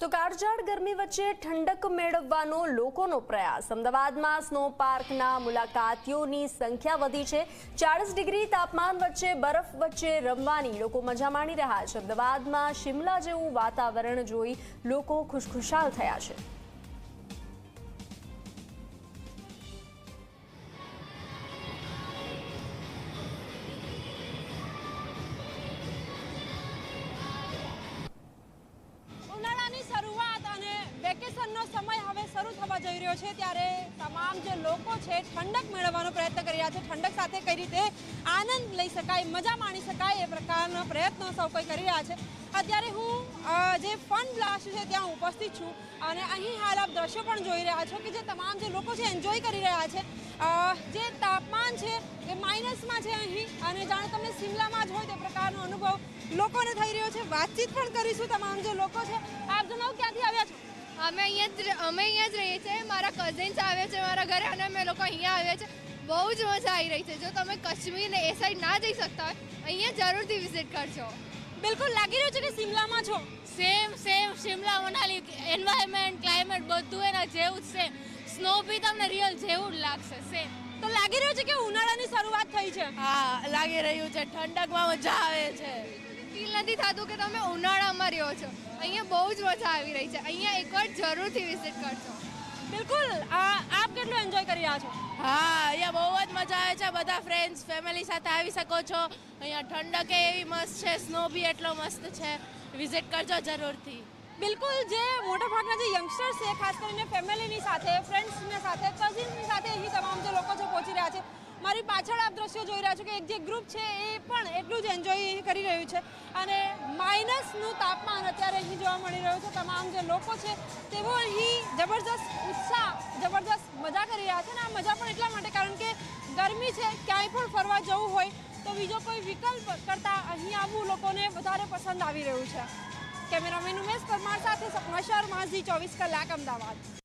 તો કાળઝાળ ગરમી વચ્ચે ઠંડક મેળવવાનો લોકોનો પ્રયાસ। અમદાવાદમાં સ્નો પાર્કના મુલાકાતીઓની સંખ્યા વધી છે। 40 ડિગ્રી તાપમાન વચ્ચે બરફ વચ્ચે રમવાની લોકો મજા માણી રહ્યા છે। અમદાવાદમાં શિમલા જેવું વાતાવરણ જોઈ લોકો ખુશખુશાલ થયા છે। વેકેશનનો સમય હવે શરૂ થવા જઈ રહ્યો છે ત્યારે તમામ જે લોકો છે ઠંડક મેળવવાનો પ્રયત્ન કરી રહ્યા છે। ઠંડક સાથે કઈ રીતે આનંદ લઈ શકાય, મજા માણી શકાય એ પ્રકારના પ્રયત્નો સૌ કોઈ કરી રહ્યા છે। અત્યારે હું જે ફન બ્લાસ્ટ છે ત્યાં ઉપસ્થિત છું અને અહીં હાલ આપ દ્રશ્યો પણ જોઈ રહ્યા છો કે જે તમામ જે લોકો છે એન્જોય કરી રહ્યા છે। જે તાપમાન છે એ માઇનસમાં છે અહીં અને જાણે તમે શિમલામાં જ હોય તે પ્રકારનો અનુભવ લોકોને થઈ રહ્યો છે। વાતચીત પણ કરીશું તમામ જે લોકો છે। આપ જણાવો ક્યાંથી આવ્યા છો? અમે અહીંયા જ રહીએ છીએ। મારા કઝિન્સ આવે છે મારા ઘરે અને અમે લોકો અહીંયા આવ્યા છે। બહુ જ મજા આવી રહી છે। જો તમે કાશ્મીર ને એ સાઈડ ના જઈ શકતા હોય અહીંયા જરૂરથી વિઝિટ કરજો। બિલકુલ લાગી રહ્યું છે કે શિમલામાં છો? Same Shimla Manali environment climate બધું એના જેવું જ સેમ। સ્નો બી તમને રિયલ જેવું જ લાગશે સેમ। તો લાગી રહ્યું છે કે ઉનાળાની શરૂઆત થઈ છે? હા લાગી રહ્યું છે। ઠંડકમાં મજા આવે છે। ફીલ નથી થતું કે તમે ઉનાળામાં રહ્યો છો। અહીંયા બહુ જ મજા આવી રહી છે। અહીંયા એકવાર જરૂરથી વિઝિટ કરજો। બિલકુલ આપ કેટલું એન્જોય કરી રહ્યા છો? હા અહીંયા બહુ જ મજા આવે છે। બધા ફ્રેન્ડ્સ ફેમિલી સાથે આવી શકો છો। અહીંયા ઠંડક એવી મસ્ત છે, સ્નો બી એટલો મસ્ત છે। વિઝિટ કરજો જરૂરથી। બિલકુલ જે મોટાભાગના જે યંગસ્ટર્સ છે ખાસ કરીને ફેમિલીની સાથે, ફ્રેન્ડ્સની સાથે, કઝિન્સની સાથે અહીં તમામ જે લોકો છે પહોંચી રહ્યા છે। મારી પાછળ આપ દ્રશ્યો જોઈ રહ્યા છો કે એક જે ગ્રુપ છે એ પણ એટલું જ એન્જોય કરી રહ્યું છે અને માઇનસનું તાપમાન અત્યારે અહીં જોવા મળી રહ્યું છે। તમામ જે લોકો છે તેઓ અહીં જબરદસ્ત ઉત્સાહ, જબરદસ્ત મજા કરી રહ્યા છે અને આ મજા પણ એટલા માટે કારણ કે ગરમી છે, ક્યાંય પણ ફરવા જવું હોય તો બીજો કોઈ વિકલ્પ કરતાં અહીં આવવું લોકોને વધારે પસંદ આવી રહ્યું છે। કેમેરામેન ઉમેશ પરમાર સાથે સપના શર્મા, ઝી 24 કલાક, અમદાવાદ।